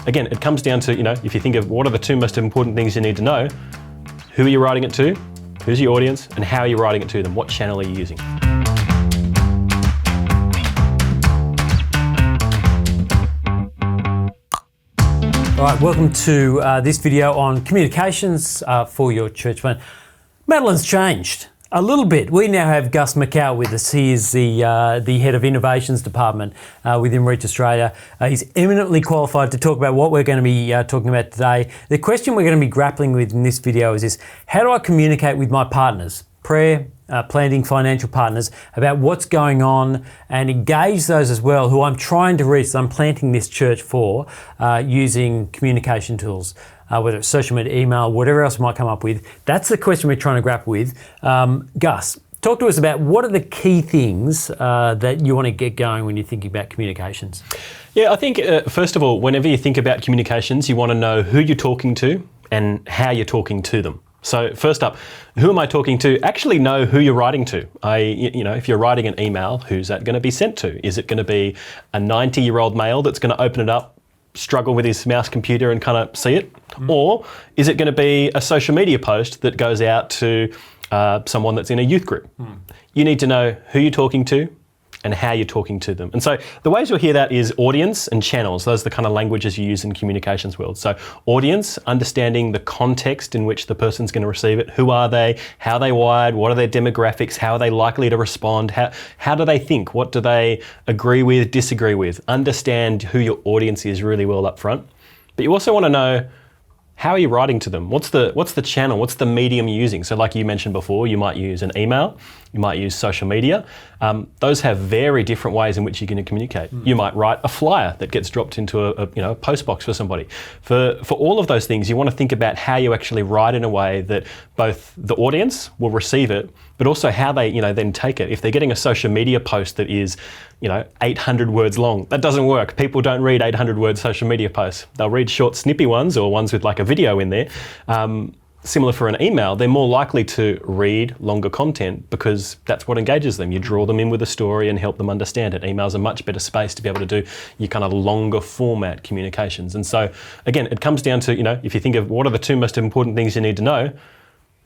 again, it comes down to, if you think of what are the two most important things you need to know, who are you writing it to, who's your audience, and how are you writing it to them, what channel are you using? All right, welcome to this video on communications for your church plan. Madeline's changed a little bit. We now have Gus Macau with us. He is the head of innovations department within Reach Australia. He's eminently qualified to talk about what we're going to be talking about today. The question we're going to be grappling with in this video is this: how do I communicate with my partners, prayer, planting, financial partners, about what's going on and engage those as well who I'm trying to reach, I'm planting this church for, using communication tools, whether it's social media, email, whatever else we might come up with. That's the question we're trying to grapple with. Gus, talk to us about what are the key things that you want to get going when you're thinking about communications? Yeah, I think first of all, whenever you think about communications, you want to know who you're talking to and how you're talking to them. So first up, who am I talking to? Actually know who you're writing to. If you're writing an email, who's that going to be sent to? Is it going to be a 90-year-old male that's going to open it up, struggle with his mouse computer and kind of see it? Or is it going to be a social media post that goes out to someone that's in a youth group? You need to know who you're talking to and how you're talking to them. And so the ways you'll hear that is audience and channels. Those are the kind of languages you use in communications world. So audience, understanding the context in which the person's going to receive it. Who are they? How are they wired? What are their demographics? How are they likely to respond? How do they think? What do they agree with, disagree with? Understand who your audience is really well up front. But you also want to know, how are you writing to them? What's the channel? What's the medium you're using? So like you mentioned before, you might use an email, you might use social media. Those have very different ways in which you're going to communicate. You might write a flyer that gets dropped into a post box for somebody. For all of those things, you want to think about how you actually write in a way that both the audience will receive it, but also how they then take it. If they're getting a social media post that is 800 words long, that doesn't work. People don't read 800 word social media posts. They'll read short snippy ones or ones with like a video in there. Similar for an email, they're more likely to read longer content because that's what engages them. You draw them in with a story and help them understand it. Email's a much better space to be able to do your kind of longer format communications. And so again, it comes down to, if you think of what are the two most important things you need to know,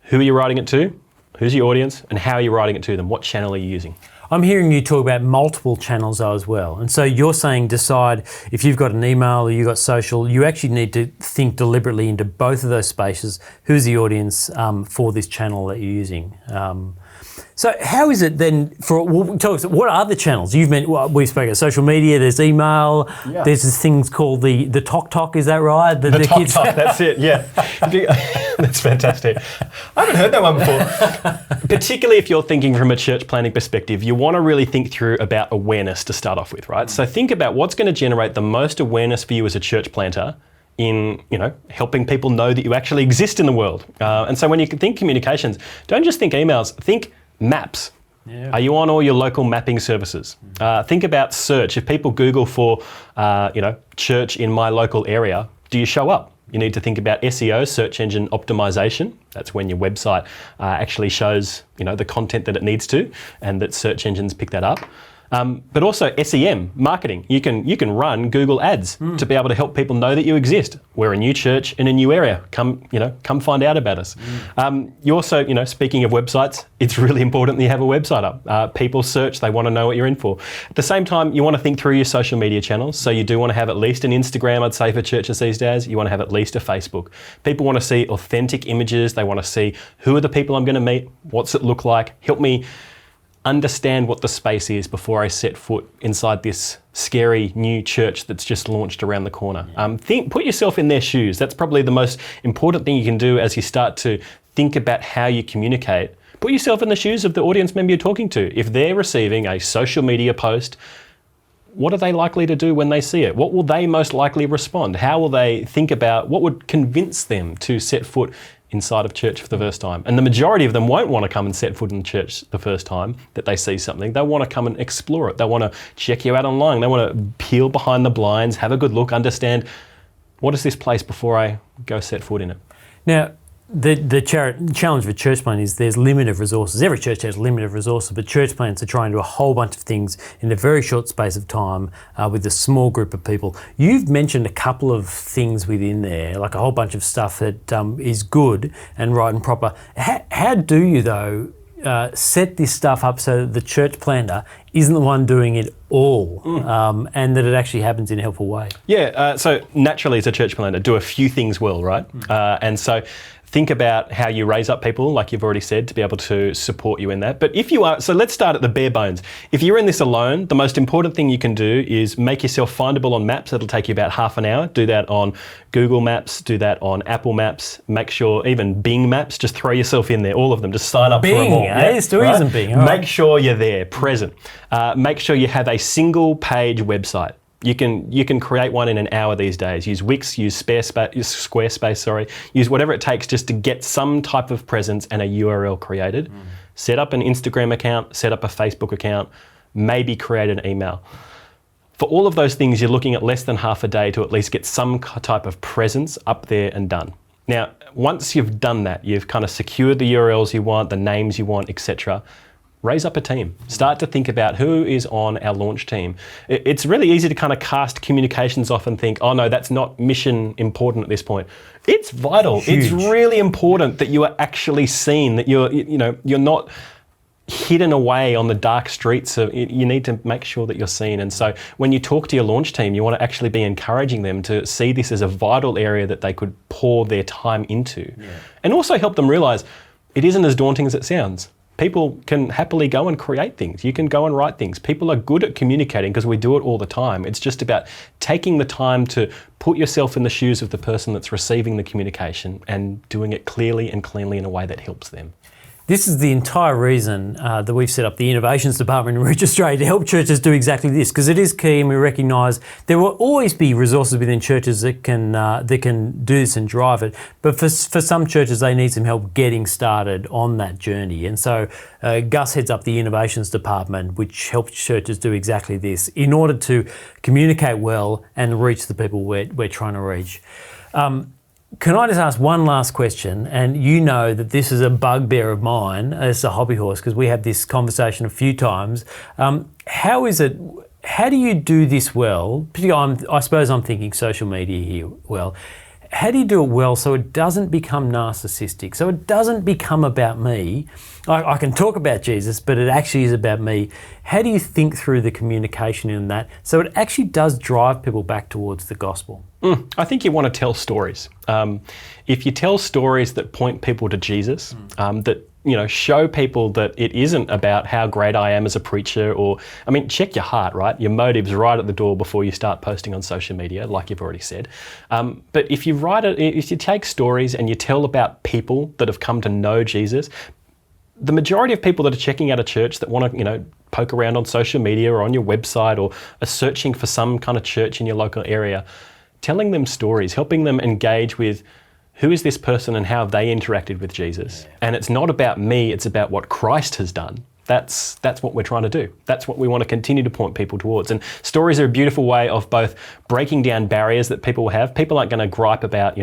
who are you writing it to, who's your audience, and how are you writing it to them? What channel are you using? I'm hearing you talk about multiple channels though as well. And so you're saying decide if you've got an email or you've got social, you actually need to think deliberately into both of those spaces. Who's the audience for this channel that you're using? So how is it then tell us, what are the channels? We've spoken of social media, there's email, there's this things called the Tok, is that right? The Tok, that's it, yeah. That's fantastic. I haven't heard that one before. Particularly if you're thinking from a church planning perspective, you want to really think through about awareness to start off with, right? So think about what's going to generate the most awareness for you as a church planter in helping people know that you actually exist in the world. And so when you think communications, don't just think emails, think maps. Yeah. Are you on all your local mapping services? Think about search. If people Google for church in my local area, do you show up? You need to think about SEO, search engine optimization. That's when your website actually shows the content that it needs to, and that search engines pick that up. But also SEM, marketing. You can run Google ads to be able to help people know that you exist. We're a new church in a new area. Come find out about us. You also, speaking of websites, it's really important that you have a website up. People search, they want to know what you're in for. At the same time, you want to think through your social media channels. So you do want to have at least an Instagram, I'd say, for churches these days. You want to have at least a Facebook. People want to see authentic images. They want to see who are the people I'm going to meet? What's it look like? Help me understand what the space is before I set foot inside this scary new church that's just launched around the corner. Put yourself in their shoes. That's probably the most important thing you can do as you start to think about how you communicate. Put yourself in the shoes of the audience member you're talking to. If they're receiving a social media post, what are they likely to do when they see it? What will they most likely respond? How will they think about what would convince them to set foot inside of church for the first time? And the majority of them won't want to come and set foot in church the first time that they see something. They want to come and explore it. They want to check you out online. They want to peel behind the blinds, have a good look, understand what is this place before I go set foot in it. Now, The challenge for church planting is there's limited resources. Every church has limited resources, but church plants are trying to do a whole bunch of things in a very short space of time with a small group of people. You've mentioned a couple of things within there, like a whole bunch of stuff that is good and right and proper. How do you, though, set this stuff up so that the church planter isn't the one doing it all and that it actually happens in a helpful way? Yeah, so naturally as a church planter, do a few things well, right? And so think about how you raise up people, like you've already said, to be able to support you in that. But if you are, so let's start at the bare bones. If you're in this alone, the most important thing you can do is make yourself findable on maps. It'll take you about half an hour. Do that on Google Maps, do that on Apple Maps. Make sure, even Bing Maps, just throw yourself in there, all of them. Just sign up for them all. Bing, it still isn't Bing. All Make sure you're there, present. Make sure you have a single page website. You can create one in an hour these days. Use Wix, use Squarespace, use whatever it takes just to get some type of presence and a URL created. Set up an Instagram account, set up a Facebook account, maybe create an email. For all of those things, you're looking at less than half a day to at least get some type of presence up there and done. Now, once you've done that, you've kind of secured the URLs you want, the names you want, etc. Raise up a team. Start to think about who is on our launch team. It's really easy to kind of cast communications off and think, oh no, that's not mission important at this point. It's vital. Huge. It's really important that you are actually seen, that you're not hidden away on the dark streets. You need to make sure that you're seen. And so when you talk to your launch team, you want to actually be encouraging them to see this as a vital area that they could pour their time into. Yeah. And also help them realize it isn't as daunting as it sounds. People can happily go and create things. You can go and write things. People are good at communicating because we do it all the time. It's just about taking the time to put yourself in the shoes of the person that's receiving the communication and doing it clearly and cleanly in a way that helps them. This is the entire reason that we've set up the Innovations Department in Reach Australia to help churches do exactly this, because it is key, and we recognise there will always be resources within churches that can do this and drive it. But for some churches, they need some help getting started on that journey. And so Gus heads up the Innovations Department, which helps churches do exactly this in order to communicate well and reach the people we're trying to reach. Can I just ask one last question? And you know that this is a bugbear of mine as a hobby horse, because we have this conversation a few times. How do you do this well? Particularly, I suppose I'm thinking social media here. Well, how do you do it well so it doesn't become narcissistic, so it doesn't become about me? I can talk about Jesus, but it actually is about me. How do you think through the communication in that so it actually does drive people back towards the gospel? I think you want to tell stories. If you tell stories that point people to Jesus, that show people that it isn't about how great I am as a preacher, check your heart, right? Your motive's right at the door before you start posting on social media, like you've already said. But if you take stories and you tell about people that have come to know Jesus, the majority of people that are checking out a church that want to, poke around on social media or on your website or are searching for some kind of church in your local area, telling them stories, helping them engage with who is this person and how have they interacted with Jesus. And it's not about me, it's about what Christ has done. That's what we're trying to do. That's what we want to continue to point people towards. And stories are a beautiful way of both breaking down barriers that people have. People aren't going to gripe about,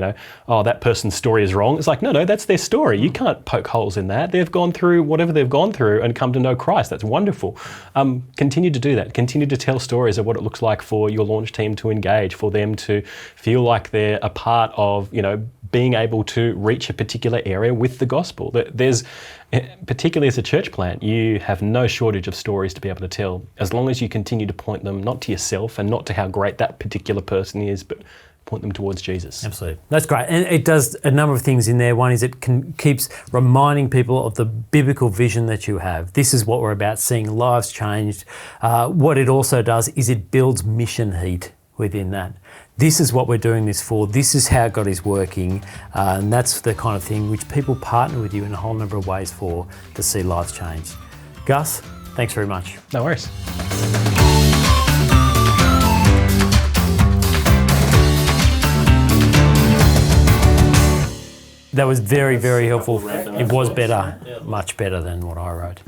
oh, that person's story is wrong. It's like, no, that's their story. You can't poke holes in that. They've gone through whatever they've gone through and come to know Christ. That's wonderful. Continue to do that. Continue to tell stories of what it looks like for your launch team to engage, for them to feel like they're a part of, being able to reach a particular area with the gospel. There's, particularly as a church plant, you have no shortage of stories to be able to tell, as long as you continue to point them not to yourself and not to how great that particular person is, but point them towards Jesus. Absolutely. That's great. And it does a number of things in there. One is it keeps reminding people of the biblical vision that you have. This is what we're about, seeing lives changed. What it also does is it builds mission heat within that. This is what we're doing this for. This is how God is working. And that's the kind of thing which people partner with you in a whole number of ways for to see lives change. Gus, thanks very much. No worries. That was very, very helpful. It was better, much better than what I wrote.